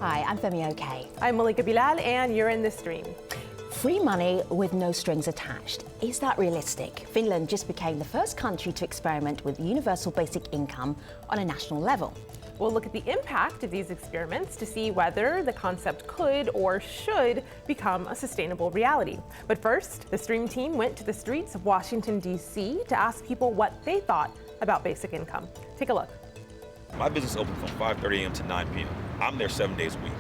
Hi, I'm Femi Okay. I'm Malika Bilal, and you're in the stream. Free money with no strings attached. Is that realistic? Finland just became the first country to experiment with universal basic income on a national level. We'll look at the impact of these experiments to see whether the concept could or should become a sustainable reality. But first, the stream team went to the streets of Washington, D.C. to ask people what they thought about basic income. Take a look. My business opens from 5:30 a.m. to 9 p.m. I'm there 7 days a week.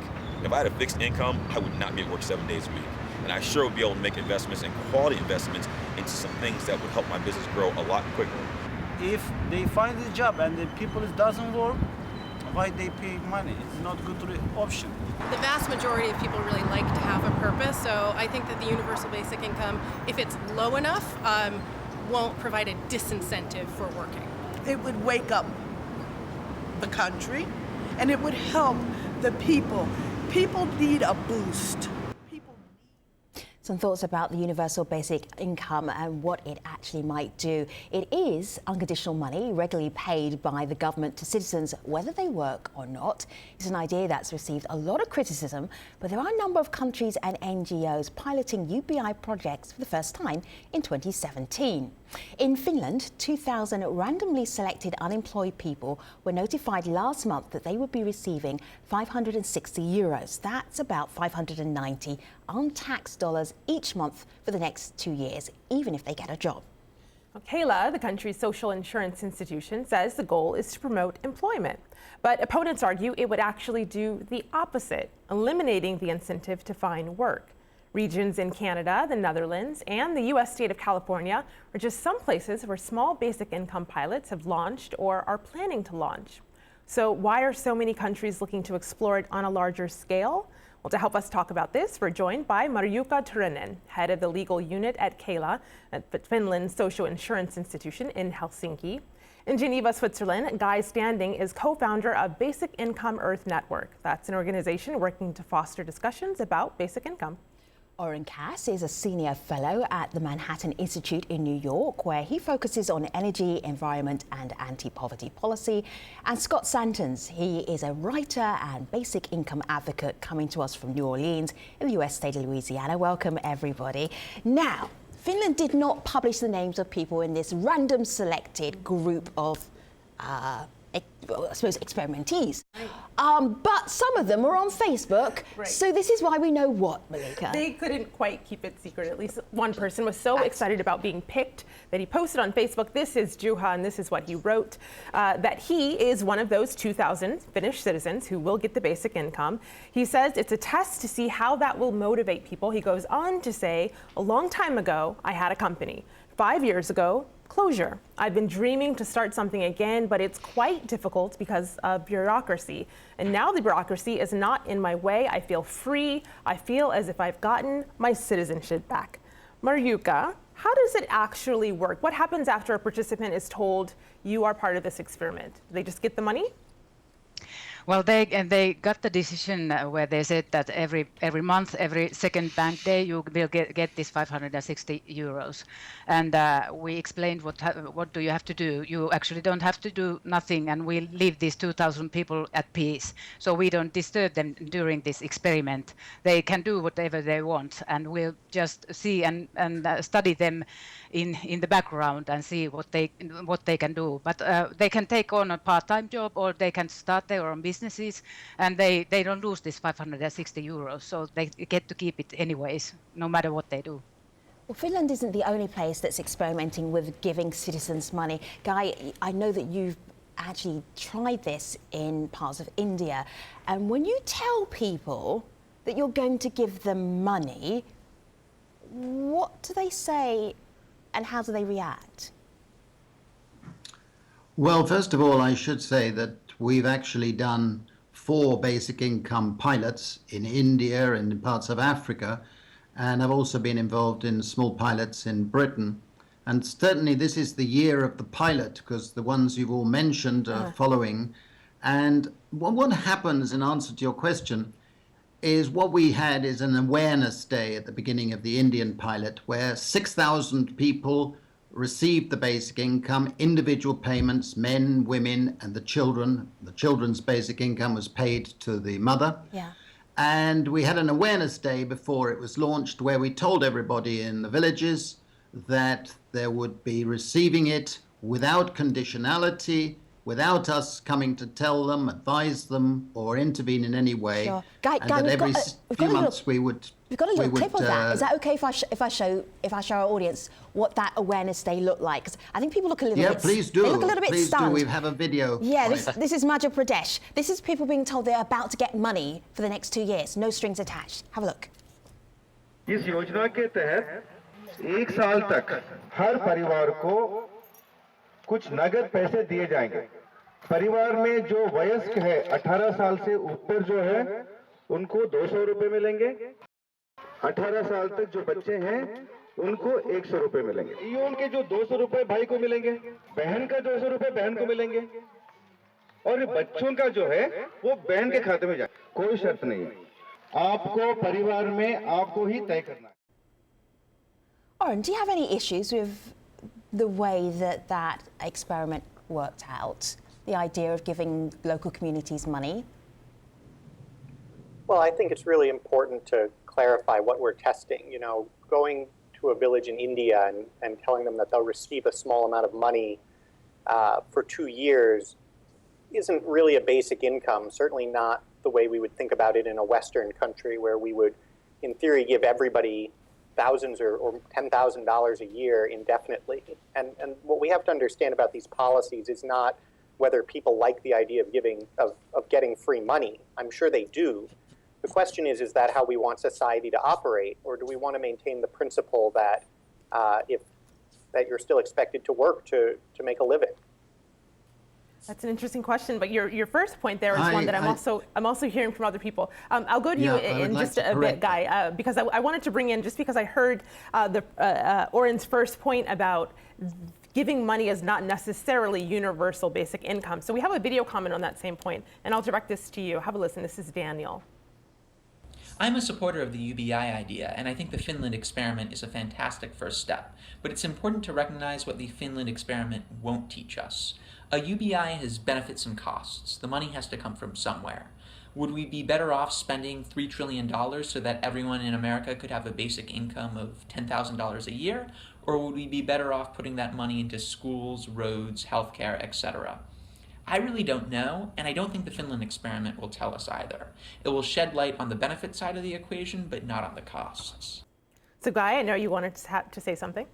If I had a fixed income, I would not be at work 7 days a week. And I sure would be able to make investments and quality investments into some things that would help my business grow a lot quicker. If they find a job and the people doesn't work, why they pay money? It's not good option. The vast majority of people really like to have a purpose, so I think that the universal basic income, if it's low enough, won't provide a disincentive for working. It would wake up the country and it would help the people. People need a boost. Some thoughts about the universal basic income and what it actually might do. It is unconditional money regularly paid by the government to citizens whether they work or not. It's an idea that's received a lot of criticism, but there are a number of countries and NGOs piloting UBI projects for the first time in 2017. In Finland, 2,000 randomly selected unemployed people were notified last month that they would be receiving €560. That's about 590 untaxed dollars each month for the next 2 years, even if they get a job. Kela, the country's social insurance institution, says the goal is to promote employment. But opponents argue it would actually do the opposite, eliminating the incentive to find work. Regions in Canada, the Netherlands, and the U.S. state of California are just some places where small basic income pilots have launched or are planning to launch. So why are so many countries looking to explore it on a larger scale? Well, to help us talk about this, we're joined by Marjukka Turunen, head of the legal unit at Kela, at Finland's social insurance institution in Helsinki. In Geneva, Switzerland, Guy Standing is co-founder of Basic Income Earth Network. That's an organization working to foster discussions about basic income. Oren Cass is a senior fellow at the Manhattan Institute in New York, where he focuses on energy, environment and anti-poverty policy. And Scott Santons, he is a writer and basic income advocate coming to us from New Orleans in the US state of Louisiana. Welcome, everybody. Now, Finland did not publish the names of people in this random selected group of I suppose experimentees. But some of them were on Facebook, right. So this is why we know what, Malika? They couldn't quite keep it secret. At least one person was so excited about being picked that he posted on Facebook, this is Juha, and this is what he wrote, that he is one of those 2,000 Finnish citizens who will get the basic income. He says it's a test to see how that will motivate people. He goes on to say, a long time ago, I had a company. 5 years ago, closure. I've been dreaming to start something again, but it's quite difficult because of bureaucracy. And now the bureaucracy is not in my way. I feel free. I feel as if I've gotten my citizenship back. Marjukka, how does it actually work? What happens after a participant is told you are part of this experiment? Do they just get the money? Well, they got the decision where they said that every month, every second bank day, you will get this 560 euros. And we explained what do you have to do. You actually don't have to do nothing, and we'll leave these 2,000 people at peace. So we don't disturb them during this experiment. They can do whatever they want, and we'll just see and study them in the background and see what they can do. But they can take on a part-time job, or they can start their own businesses, and they don't lose this 560 euros, so they get to keep it anyways, no matter what they do. Well, Finland isn't the only place that's experimenting with giving citizens money. Guy, I know that you've actually tried this in parts of India, and when you tell people that you're going to give them money, what do they say and how do they react? Well, first of all, I should say that we've actually done 4 basic income pilots in India and in parts of Africa, and I've also been involved in small pilots in Britain. And certainly this is the year of the pilot, because the ones you've all mentioned are following. And what happens, in answer to your question, is what we had is an awareness day at the beginning of the Indian pilot, where 6,000 people received the basic income, individual payments, men, women, and the children. The children's basic income was paid to the mother. Yeah. And we had an awareness day before it was launched where we told everybody in the villages that they would be receiving it without conditionality, without us coming to tell them, advise them, or intervene in any way. Sure. Guy, And that every few months we would... We've got a little clip of that. Is that okay if I show our audience what that awareness day looked like? Because I think people look a little bit... Yeah, please do. They look a little bit please stunned. do. We have a video. Yeah, this is Madhya Pradesh. This is people being told they're about to get money for the next 2 years. No strings attached. Have a look. इस योजना के तहत 1 साल तक हर परिवार को कुछ नगद पैसे दिए जाएंगे। परिवार में जो वयस्क है 18 साल से ऊपर जो है उनको 200 रुपए मिलेंगे। 18 साल तक जो बच्चे हैं उनको 100 रुपए मिलेंगे। ये उनके जो 200 रुपए भाई को मिलेंगे, बहन का 200 रुपए बहन को मिलेंगे और बच्चों का जो है वो बहन के खाते में जाए। कोई शर्त नहीं है, आपको परिवार में आपको ही तय करना है। Oren, do you have any issues with the way that experiment worked out? The idea of giving local communities money? Well, I think it's really important to clarify what we're testing. You know, going to a village in India and telling them that they'll receive a small amount of money for 2 years isn't really a basic income, certainly not the way we would think about it in a Western country where we would, in theory, give everybody thousands or $10,000 a year indefinitely. And what we have to understand about these policies is not whether people like the idea of getting free money. I'm sure they do. The question is that how we want society to operate, or do we want to maintain the principle that that you're still expected to work to make a living? That's an interesting question, but your first point there is one that I'm also hearing from other people. I'll go to you in just a bit, Guy, because I wanted to bring in, just because I heard Oren's first point about giving money is not necessarily universal basic income. So we have a video comment on that same point, and I'll direct this to you. Have a listen. This is Daniel. I'm a supporter of the UBI idea, and I think the Finland experiment is a fantastic first step. But it's important to recognize what the Finland experiment won't teach us. A UBI has benefits and costs. The money has to come from somewhere. Would we be better off spending $3 trillion so that everyone in America could have a basic income of $10,000 a year? Or would we be better off putting that money into schools, roads, healthcare, etc.? I really don't know, and I don't think the Finland experiment will tell us either. It will shed light on the benefit side of the equation, but not on the costs. So Guy, I know you wanted to say something.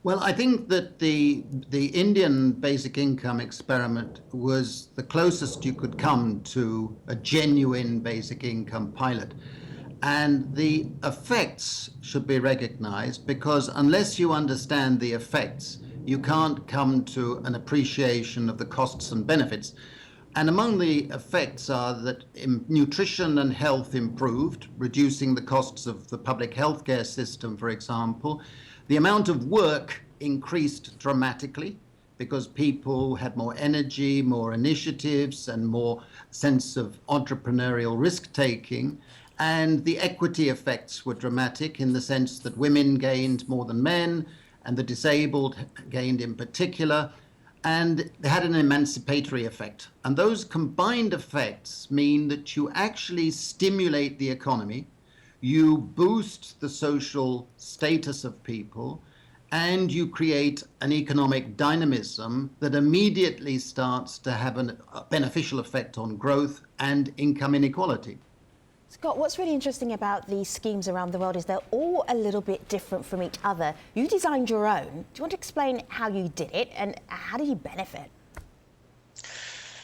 Well, I think that the Indian basic income experiment was the closest you could come to a genuine basic income pilot. And the effects should be recognized, because unless you understand the effects, you can't come to an appreciation of the costs and benefits. And among the effects are that nutrition and health improved, reducing the costs of the public healthcare system, for example. The amount of work increased dramatically because people had more energy, more initiatives, and more sense of entrepreneurial risk-taking. And the equity effects were dramatic in the sense that women gained more than men, and the disabled gained in particular, and they had an emancipatory effect. And those combined effects mean that you actually stimulate the economy, you boost the social status of people, and you create an economic dynamism that immediately starts to have a beneficial effect on growth and income inequality. Scott, what's really interesting about these schemes around the world is they're all a little bit different from each other. You designed your own. Do you want to explain how you did it and how did you benefit?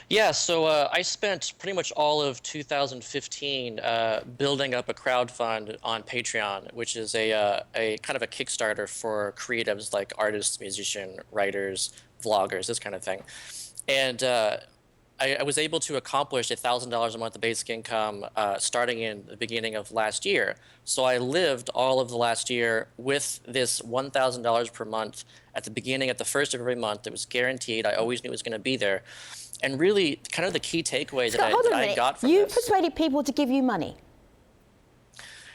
Yeah, so I spent pretty much all of 2015 building up a crowdfund on Patreon, which is a kind of a Kickstarter for creatives like artists, musicians, writers, vloggers, this kind of thing. And I was able to accomplish $1,000 a month of basic income starting in the beginning of last year. So I lived all of the last year with this $1,000 per month at the beginning, at the first of every month. It was guaranteed. I always knew it was going to be there. And really, kind of the key takeaway Scott, that I got from you this... You persuaded people to give you money?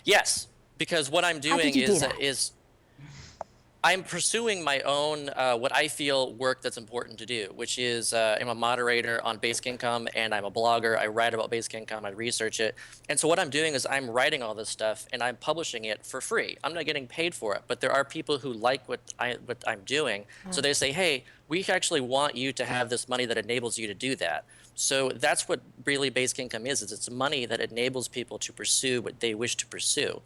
Yes, because what I'm doing is I'm pursuing my own, what I feel work that's important to do, which is I'm a moderator on basic income and I'm a blogger. I write about basic income, I research it. And so what I'm doing is I'm writing all this stuff and I'm publishing it for free. I'm not getting paid for it, but there are people who like what I'm doing. So they say, hey, we actually want you to have this money that enables you to do that. So that's what really basic income is it's money that enables people to pursue what they wish to pursue.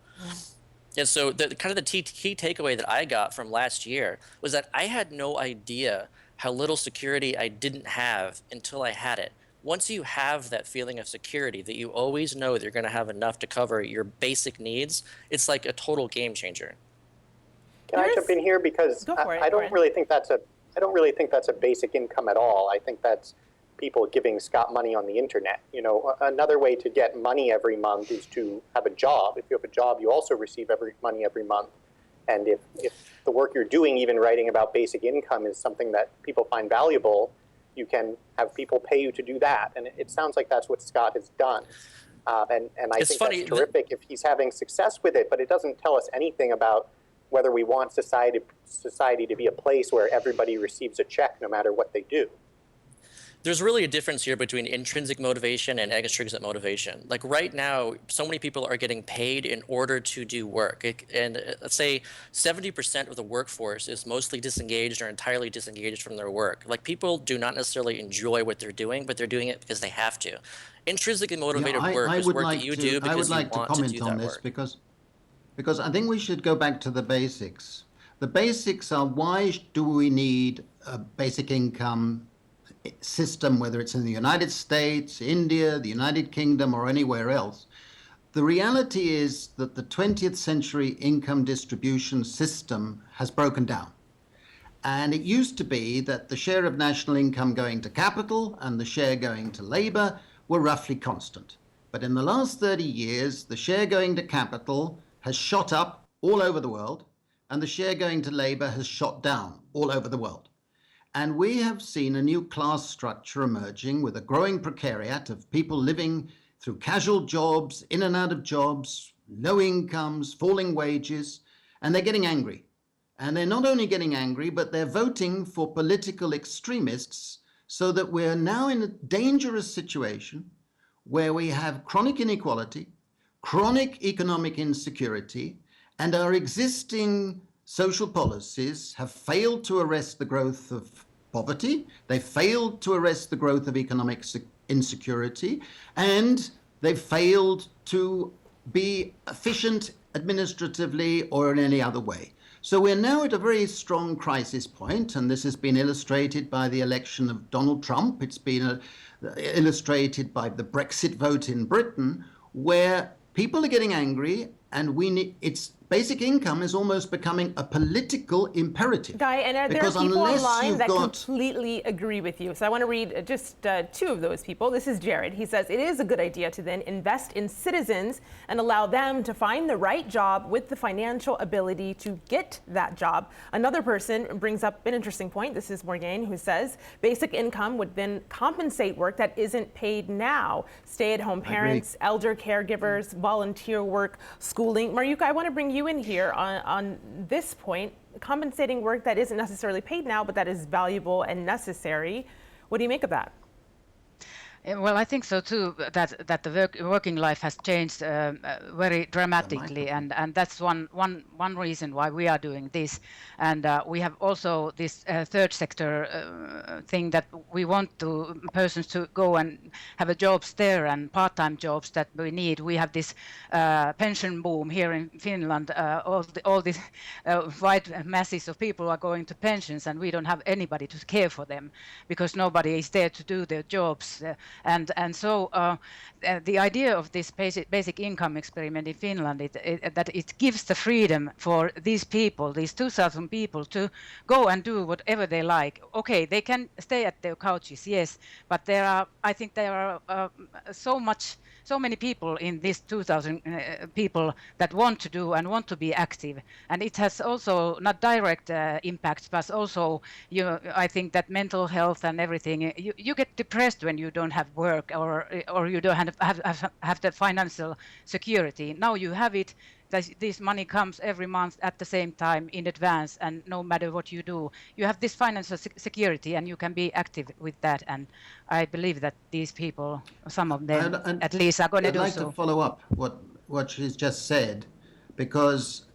And so the kind of the key takeaway that I got from last year was that I had no idea how little security I didn't have until I had it. Once you have that feeling of security, that you always know that you're going to have enough to cover your basic needs, it's like a total game changer. Can I jump in here because I don't really think that's a basic income at all. I think that's people giving Scott money on the internet. You know, another way to get money every month is to have a job. If you have a job, you also receive money every month. And if the work you're doing, even writing about basic income, is something that people find valuable, you can have people pay you to do that. And it sounds like that's what Scott has done. And I think that's terrific if he's having success with it, but it doesn't tell us anything about whether we want society to be a place where everybody receives a check no matter what they do. There's really a difference here between intrinsic motivation and extrinsic motivation. Like right now, so many people are getting paid in order to do work. And let's say 70% of the workforce is mostly disengaged or entirely disengaged from their work. Like people do not necessarily enjoy what they're doing, but they're doing it because they have to. Intrinsically motivated work is work that you do because you want to do that work. I would like to comment on this because I think we should go back to the basics. The basics are, why do we need a basic income system, whether it's in the United States, India, the United Kingdom, or anywhere else? The reality is that the 20th century income distribution system has broken down. And it used to be that the share of national income going to capital and the share going to labor were roughly constant. But in the last 30 years, the share going to capital has shot up all over the world, and the share going to labor has shot down all over the world. And we have seen a new class structure emerging with a growing precariat of people living through casual jobs, in and out of jobs, low incomes, falling wages, and they're getting angry. And they're not only getting angry, but they're voting for political extremists, so that we're now in a dangerous situation where we have chronic inequality, chronic economic insecurity, and our existing social policies have failed to arrest the growth of poverty, they failed to arrest the growth of economic insecurity, and they've failed to be efficient administratively or in any other way. So we're now at a very strong crisis point, and this has been illustrated by the election of Donald Trump. It's been illustrated by the Brexit vote in Britain, where people are getting angry, and basic income is almost becoming a political imperative. Guy, and there are people online that completely agree with you. So I want to read just two of those people. This is Jared. He says, it is a good idea to then invest in citizens and allow them to find the right job with the financial ability to get that job. Another person brings up an interesting point. This is Morgan, who says, basic income would then compensate work that isn't paid now. Stay-at-home parents, elder caregivers, volunteer work, schooling. Mariuka, I want to bring you in here on this point, compensating work that isn't necessarily paid now, but that is valuable and necessary. What do you make of that? Well, I think so too, that the working life has changed very dramatically, and that's one reason why we are doing this. And we have also this third sector thing that we want persons to go and have jobs there, and part-time jobs that we need. We have this pension boom here in Finland. All these wide masses of people are going to pensions, and we don't have anybody to care for them because nobody is there to do their jobs. And so the idea of this basic income experiment in Finland that it gives the freedom for these people, these 2,000 people, to go and do whatever they like. Okay, they can stay at their couches, yes, but I think there are so many people in these 2,000 people that want to do and want to be active, and it has also not direct impacts, but also I think that mental health and everything. You get depressed when you don't have work or you don't have the financial security. Now you have it. this money comes every month at the same time in advance, and no matter what you do, you have this financial security, and you can be active with that. And I believe that these people, some of them at least, are going to do so. I'd like to follow up what she's just said, because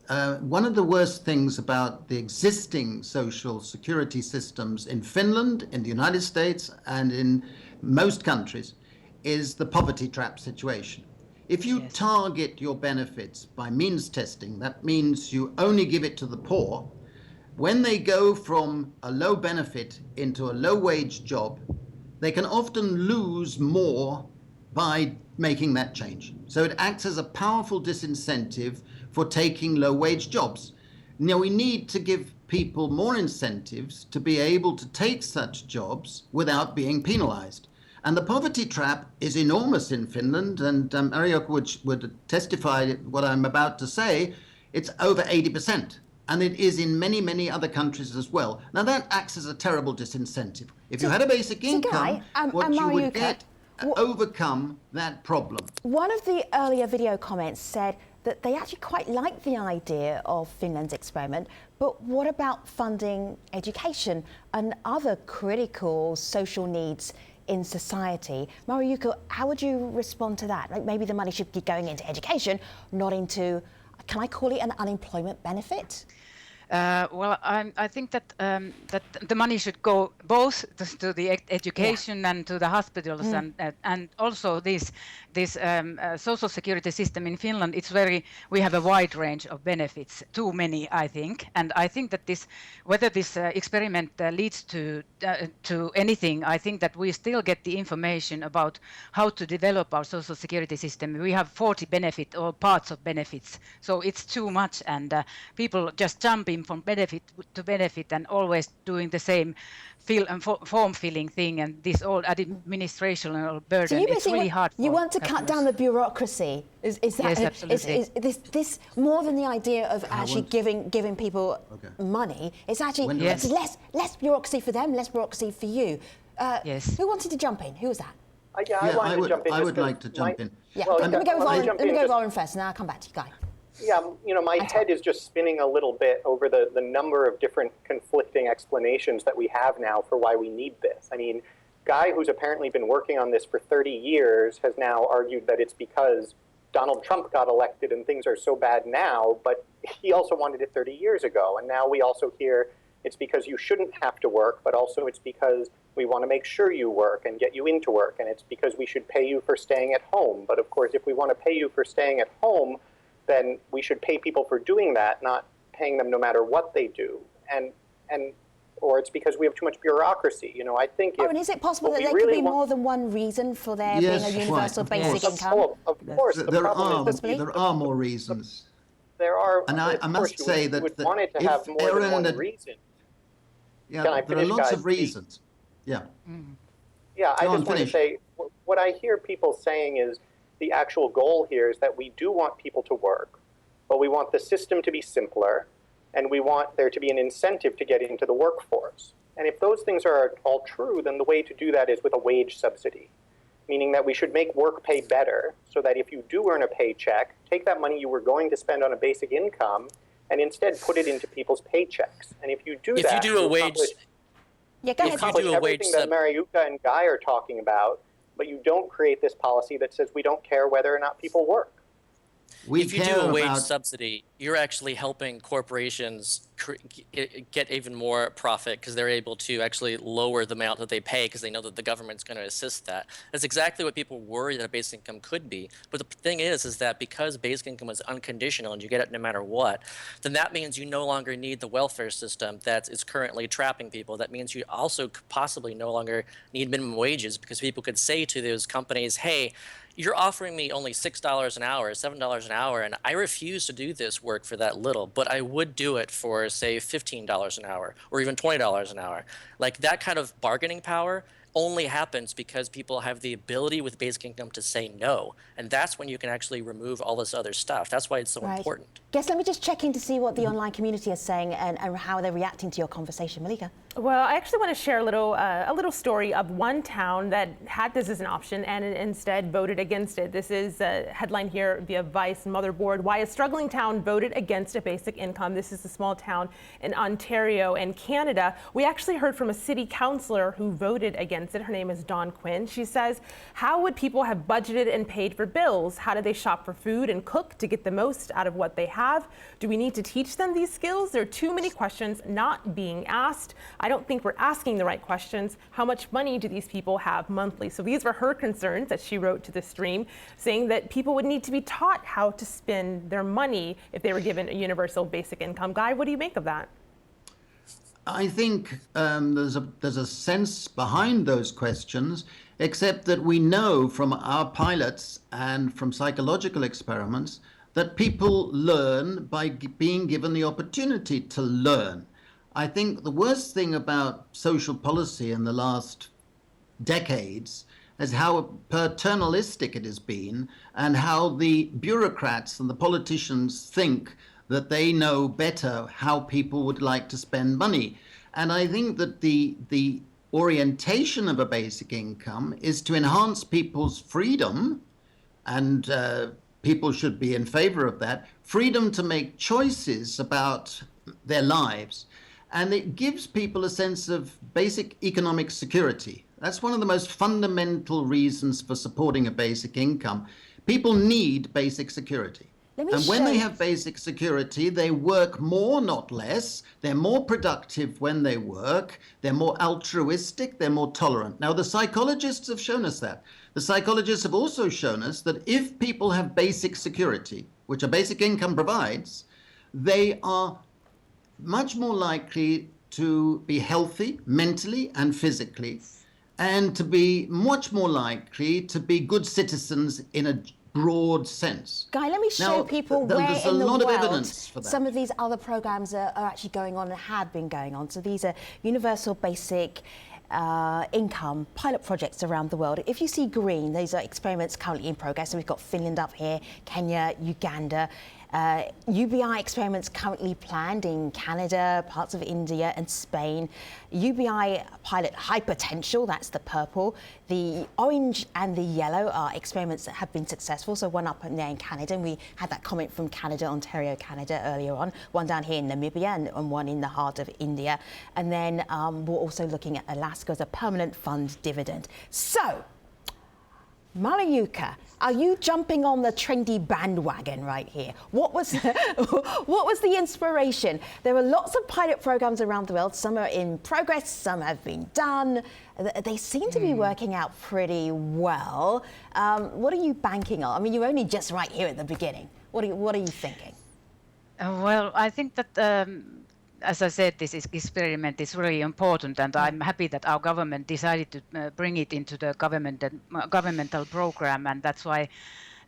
one of the worst things about the existing social security systems in Finland, in the United States, and in most countries is the poverty trap situation. If you target your benefits by means testing, that means you only give it to the poor. When they go from a low benefit into a low wage job, they can often lose more by making that change. So it acts as a powerful disincentive for taking low wage jobs. Now we need to give people more incentives to be able to take such jobs without being penalized. And the poverty trap is enormous in Finland, and Ariok would testify what I'm about to say. It's over 80%, and it is in many, many other countries as well. Now that acts as a terrible disincentive. If you had a basic income, what you would get overcome that problem. One of the earlier video comments said that they actually quite like the idea of Finland's experiment, but what about funding education and other critical social needs in society? Mariukka, how would you respond to that? Like maybe the money should be going into education, not into, can I call it an unemployment benefit? Well, I think that that the money should go both to the education and to the hospitals, and also this social security system in Finland. It's we have a wide range of benefits, too many, I think, and I think that whether this experiment leads to anything, I think that we still get the information about how to develop our social security system. We have 40 benefit or parts of benefits, so it's too much, and people just jumping from benefit to benefit and always doing the same form filling thing, and this old administrational burden. So you it's really hard. You want to cut down the bureaucracy? Is that, yes, absolutely. Is this more than the idea of actually giving people money? It's actually it's less bureaucracy for them, less bureaucracy for you. Yes. Who wanted to jump in? Who was that? I would like to jump in. Yeah, let me go with Lauren first, and then I'll come back to you, Guy. Yeah, my head is just spinning a little bit over the number of different conflicting explanations that we have now for why we need this. I mean, Guy, who's apparently been working on this for 30 years, has now argued that it's because Donald Trump got elected and things are so bad now, but he also wanted it 30 years ago. And now we also hear it's because you shouldn't have to work, but also it's because we want to make sure you work and get you into work. And it's because we should pay you for staying at home. But of course, if we want to pay you for staying at home, then we should pay people for doing that, not paying them no matter what they do. Or it's because we have too much bureaucracy. I think. And is it possible that there could be more than one reason for there being a universal basic income? Of course, there are more reasons. There are, and I must say that if want it to have more than one reason. Yeah, there are lots of reasons. Yeah. Yeah, I just want to say what I hear people saying is, the actual goal here is that we do want people to work, but we want the system to be simpler, and we want there to be an incentive to get into the workforce. And if those things are all true, then the way to do that is with a wage subsidy, meaning that we should make work pay better, so that if you do earn a paycheck, take that money you were going to spend on a basic income and instead put it into people's paychecks. And if you do that, you do a wage, everything that Mariukka and Guy are talking about, but you don't create this policy that says we don't care whether or not people work. If you do a wage subsidy, you're actually helping corporations get even more profit because they're able to actually lower the amount that they pay because they know that the government's going to assist that. That's exactly what people worry that a basic income could be. But the thing is that because basic income is unconditional and you get it no matter what, then that means you no longer need the welfare system that is currently trapping people. That means you also possibly no longer need minimum wages because people could say to those companies, hey, you're offering me only $6 an hour, $7 an hour, and I refuse to do this work for that little, but I would do it for, say, $15 an hour or even $20 an hour. Like that kind of bargaining power only happens because people have the ability with basic income to say no. And that's when you can actually remove all this other stuff. That's why it's so important. Guess let me just check in to see what the online community is saying and how they're reacting to your conversation. Malika. Well, I actually want to share a little story of one town that had this as an option and instead voted against it. This is a headline here via Vice Motherboard. Why a struggling town voted against a basic income. This is a small town in Ontario and Canada. We actually heard from a city councillor who voted against it. Her name is Dawn Quinn. She says, how would people have budgeted and paid for bills? How do they shop for food and cook to get the most out of what they have? Do we need to teach them these skills? There are too many questions not being asked. I don't think we're asking the right questions. How much money do these people have monthly? So these were her concerns that she wrote to the stream, saying that people would need to be taught how to spend their money if they were given a universal basic income. Guy, what do you make of that? I think there's a sense behind those questions, except that we know from our pilots and from psychological experiments that people learn by being given the opportunity to learn. I think the worst thing about social policy in the last decades is how paternalistic it has been and how the bureaucrats and the politicians think that they know better how people would like to spend money. And I think that the orientation of a basic income is to enhance people's freedom, and people should be in favor of that, freedom to make choices about their lives. And it gives people a sense of basic economic security. That's one of the most fundamental reasons for supporting a basic income. People need basic security. And when they have basic security, they work more, not less. They're more productive when they work. They're more altruistic. They're more tolerant. Now, the psychologists have shown us that. The psychologists have also shown us that if people have basic security, which a basic income provides, they are much more likely to be healthy mentally and physically, and to be much more likely to be good citizens in a broad sense. Guy, let me show people where there's in a the lot of world evidence for that. some of these other programs are actually going on and have been going on. So these are universal basic income pilot projects around the world. If you see green, these are experiments currently in progress. So we've got Finland up here, Kenya, Uganda. UBI experiments currently planned in Canada, parts of India and Spain. UBI pilot high potential, that's the purple. The orange and the yellow are experiments that have been successful. So one up there in Canada, and we had that comment from Canada, Ontario, Canada earlier on. One down here in Namibia and one in the heart of India. And then we're also looking at Alaska as a permanent fund dividend. So, Mariuka, are you jumping on the trendy bandwagon right here? What was the inspiration? There are lots of pilot programs around the world. Some are in progress, some have been done. They seem to be working out pretty well. What are you banking on? I mean, you're only just right here at the beginning. What are you thinking? Well, I think that as I said, this experiment is really important, and I'm happy that our government decided to bring it into the governmental program, and that's why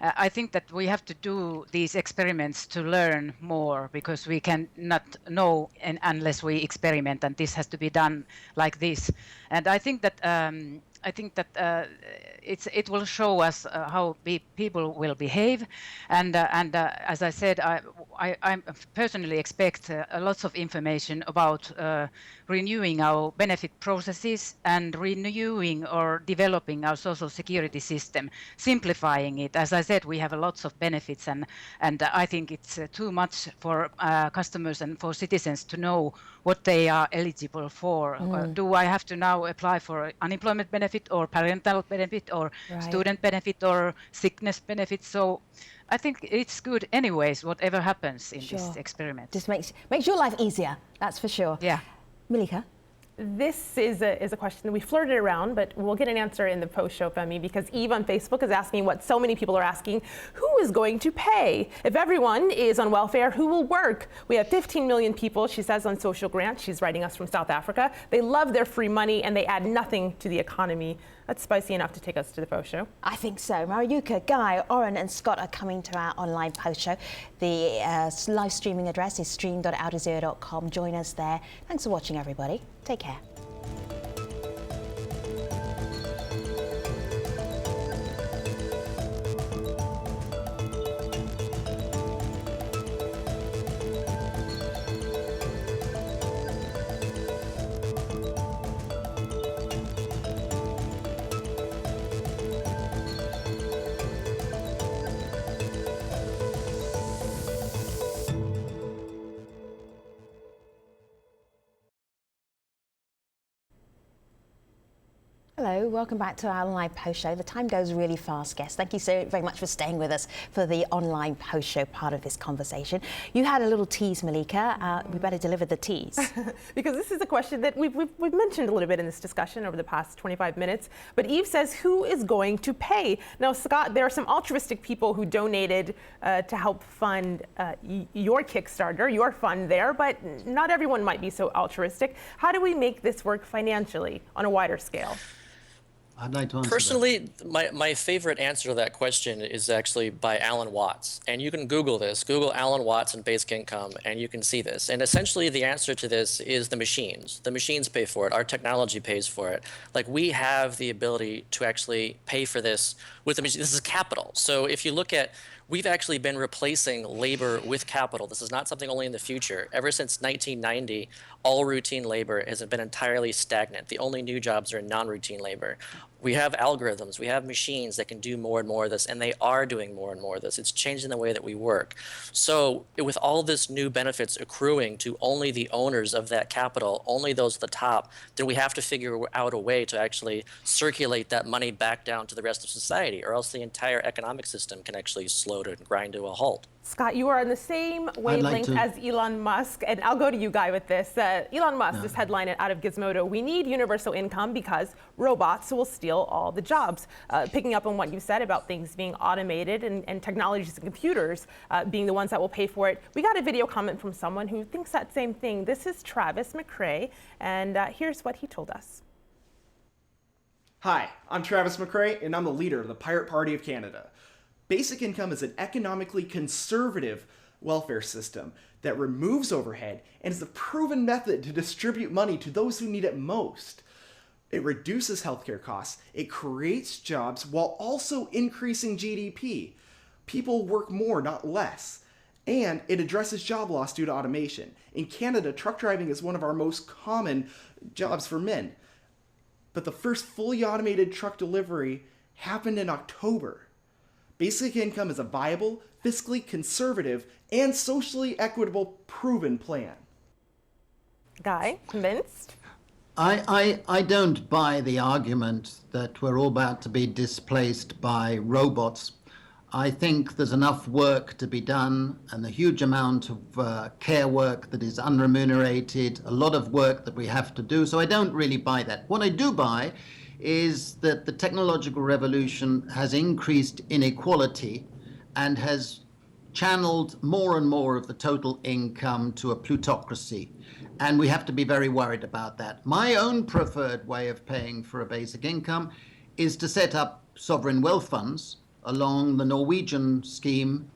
I think that we have to do these experiments to learn more, because we can not know unless we experiment, and this has to be done like this. And I think that it will show us how people will behave, and as I said, I personally expect lots of information about renewing our benefit processes and renewing or developing our social security system, simplifying it. As I said, we have lots of benefits, and I think it's too much for customers and for citizens to know what they are eligible for. Do I have to now apply for unemployment benefit or parental benefit or student benefit or sickness benefit? So I think it's good anyways, whatever happens in this experiment. Just makes your life easier, that's for sure. Yeah. Malika? This is a question that we flirted around, but we'll get an answer in the post show, Femi, because Eve on Facebook is asking what so many people are asking: who is going to pay? If everyone is on welfare, who will work? We have 15 million people, she says, on social grants. She's writing us from South Africa. They love their free money and they add nothing to the economy. That's spicy enough to take us to the post show. I think so. Mariuka, Guy, Oren and Scott are coming to our online post show. The live streaming address is stream.outerzero.com. Join us there. Thanks for watching, everybody. Take care. Hello, welcome back to our online post show. The time goes really fast, guests. Thank you so very much for staying with us for the online post show part of this conversation. You had a little tease, Malika. We better deliver the tease. Because this is a question that we've mentioned a little bit in this discussion over the past 25 minutes. But Eve says, who is going to pay? Now, Scott, there are some altruistic people who donated to help fund your Kickstarter, your fund there, but not everyone might be so altruistic. How do we make this work financially on a wider scale? I'd like to answer Personally, my favorite answer to that question is actually by Alan Watts. And you can Google this, Google Alan Watts and basic income, and you can see this. And essentially the answer to this is the machines. The machines pay for it. Our technology pays for it. Like, we have the ability to actually pay for this with the machines. This is capital. So if you look at, we've actually been replacing labor with capital. This is not something only in the future. Ever since 1990, all routine labor has been entirely stagnant. The only new jobs are in non-routine labor. We have algorithms, we have machines that can do more and more of this, and they are doing more and more of this. It's changing the way that we work. So with all this new benefits accruing to only the owners of that capital, only those at the top, then we have to figure out a way to actually circulate that money back down to the rest of society, or else the entire economic system can actually slow to and grind to a halt. Scott, you are on the same wavelength as Elon Musk, and I'll go to you, Guy, with this. Elon Musk, this headline out of Gizmodo: we need universal income because robots will steal all the jobs. Picking up on what you said about things being automated and technologies and computers being the ones that will pay for it, we got a video comment from someone who thinks that same thing. This is Travis McCray, and here's what he told us. Hi, I'm Travis McCray, and I'm the leader of the Pirate Party of Canada. Basic income is an economically conservative welfare system that removes overhead and is a proven method to distribute money to those who need it most. It reduces healthcare costs, it creates jobs while also increasing GDP. People work more, not less. And it addresses job loss due to automation. In Canada, truck driving is one of our most common jobs for men. But the first fully automated truck delivery happened in October. Basic income is a viable, fiscally conservative, and socially equitable proven plan. Guy, convinced? I don't buy the argument that we're all about to be displaced by robots. I think there's enough work to be done, and a huge amount of care work that is unremunerated, a lot of work that we have to do, so I don't really buy that. What I do buy is that the technological revolution has increased inequality and has channeled more and more of the total income to a plutocracy. And we have to be very worried about that. My own preferred way of paying for a basic income is to set up sovereign wealth funds along the Norwegian scheme,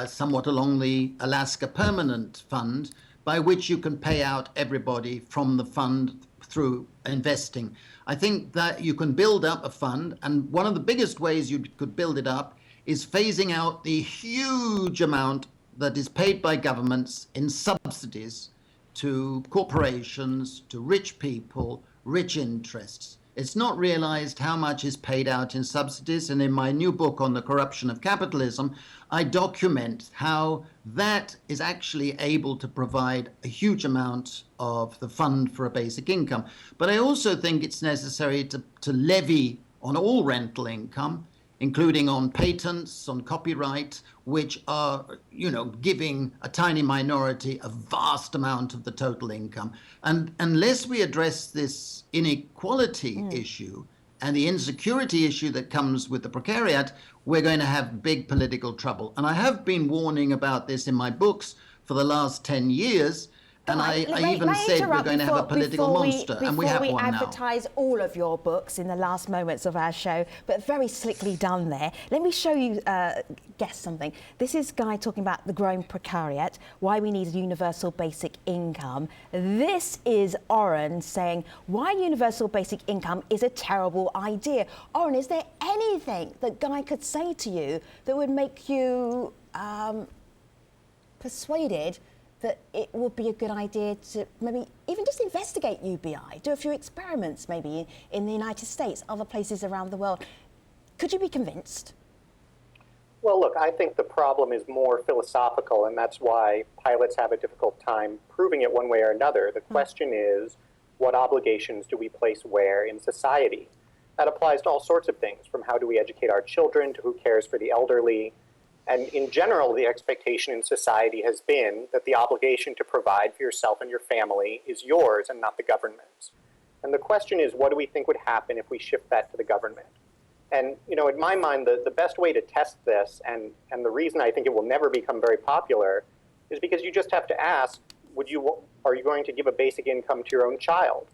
somewhat along the Alaska Permanent Fund, by which you can pay out everybody from the fund through investing. I think that you can build up a fund, and one of the biggest ways you could build it up is phasing out the huge amount that is paid by governments in subsidies to corporations, to rich people, rich interests. It's not realized how much is paid out in subsidies, and in my new book on the corruption of capitalism, I document how that is actually able to provide a huge amount of the fund for a basic income. But I also think it's necessary to levy on all rental income, including on patents, on copyright, which are, giving a tiny minority a vast amount of the total income. And unless we address this inequality issue and the insecurity issue that comes with the precariat, we're going to have big political trouble. And I have been warning about this in my books for the last 10 years. And I even said we're going to have a political monster, and we have one now. Before we advertise all of your books in the last moments of our show, but very slickly done there, let me show you, guess something. This is Guy talking about the growing precariat, why we need a universal basic income. This is Oren saying why universal basic income is a terrible idea. Oren, is there anything that Guy could say to you that would make you persuaded that it would be a good idea to maybe even just investigate UBI, do a few experiments maybe in the United States, other places around the world? Could you be convinced? Well, look, I think the problem is more philosophical, and that's why pilots have a difficult time proving it one way or another. The question is, what obligations do we place where in society? that applies to all sorts of things, from how do we educate our children to who cares for the elderly. And in general, the expectation in society has been that the obligation to provide for yourself and your family is yours and not the government's. And the question is, what do we think would happen if we shift that to the government? And, you know, in my mind, the best way to test this, and the reason I think it will never become very popular, is because you just have to ask, are you going to give a basic income to your own child?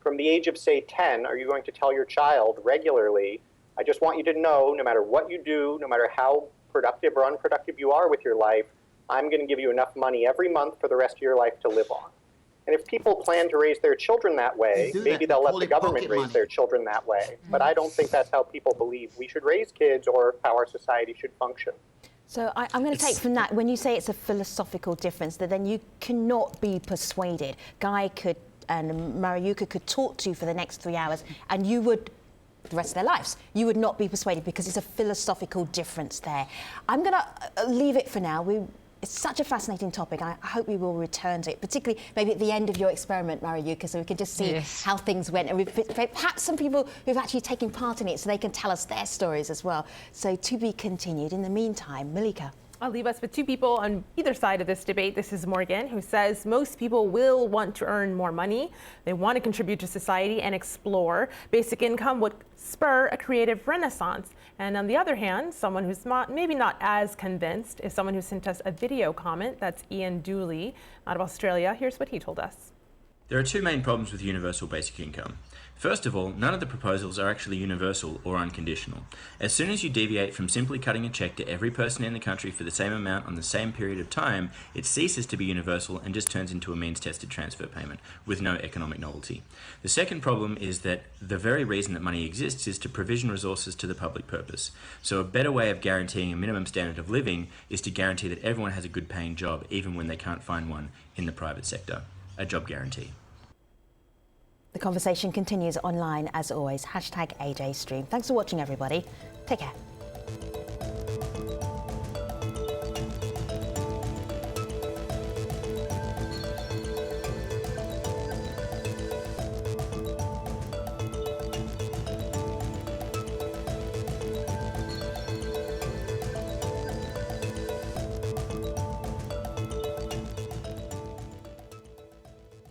From the age of, say, 10, are you going to tell your child regularly, I just want you to know, no matter what you do, no matter how productive or unproductive you are with your life, I'm going to give you enough money every month for the rest of your life to live on. And if people plan to raise their children that way, maybe they'll let the government raise their children that way. But I don't think that's how people believe we should raise kids or how our society should function. So I'm going to take from that, when you say it's a philosophical difference, that then you cannot be persuaded. Guy could and Mariuka could talk to you for the next 3 hours and you would, the rest of their lives, you would not be persuaded because it's a philosophical difference there. I'm going to leave it for now. It's such a fascinating topic. I hope we will return to it, particularly maybe at the end of your experiment, Mariuka, so we can just see how things went. And perhaps some people who've actually taken part in it so they can tell us their stories as well. So to be continued. In the meantime, Malika. I'll leave us with two people on either side of this debate. This is Morgan, who says most people will want to earn more money. They want to contribute to society and explore. Basic income would spur a creative renaissance. And on the other hand, someone who's maybe not as convinced is someone who sent us a video comment. That's Ian Dulli out of Australia. Here's what he told us. There are two main problems with universal basic income. First of all, none of the proposals are actually universal or unconditional. As soon as you deviate from simply cutting a check to every person in the country for the same amount on the same period of time, it ceases to be universal and just turns into a means-tested transfer payment with no economic novelty. The second problem is that the very reason that money exists is to provision resources to the public purpose. So a better way of guaranteeing a minimum standard of living is to guarantee that everyone has a good paying job, even when they can't find one in the private sector. A job guarantee. The conversation continues online as always. #AJStream. Thanks for watching, everybody. Take care.